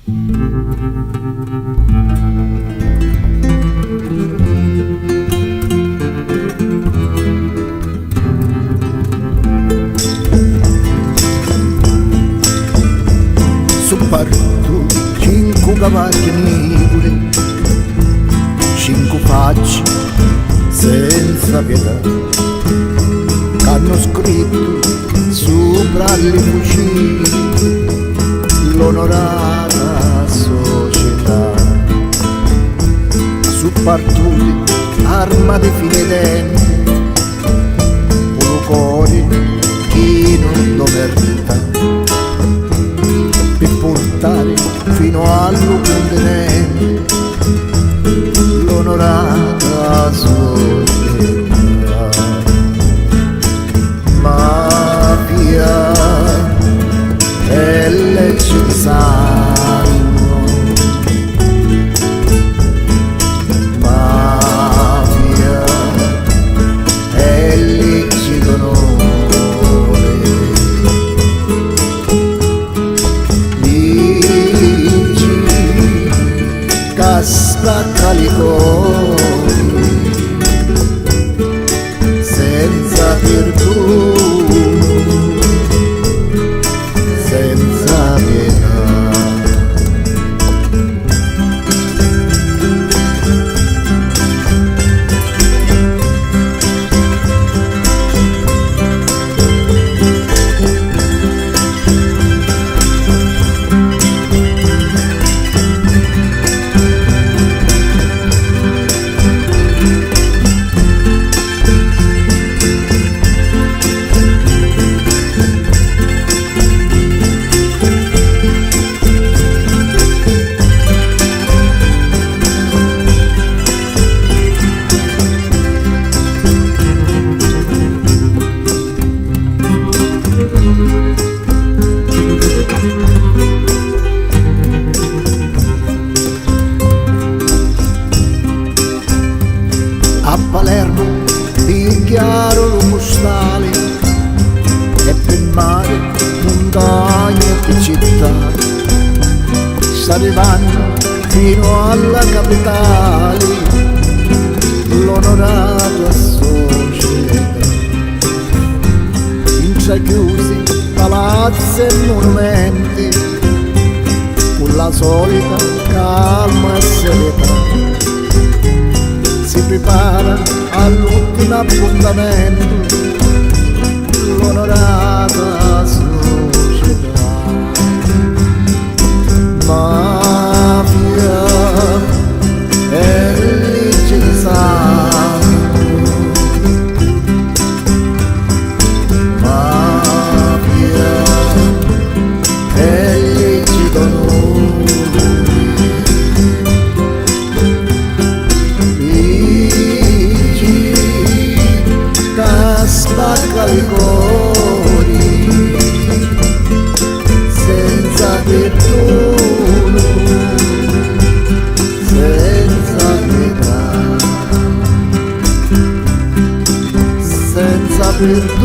Su parto cinque cavalli neri, cinque facce senza pietà, che hanno scritto sopra le fucine l'onorata società. Su partuti armati fino ai denti, un cuore che non lo merita, per portare fino al continente l'onorata società. Mafia e legge di sangue, mafia e legge d'onore, legge che spacca i cuori senza perdono, senza pietà. A Palermo picchiaro lo postale e per mare, montagne e città, sta arrivando fino alla capitale l'onorata società. In tra chiusi palazzi e monumenti, con la solita calma e serietà, si prepara all'ultimo appuntamento l'onorata società. Mafia e legge di sangue, mafia e legge d'onore, spacca i cuori senza perdono, senza pietà, senza perdono.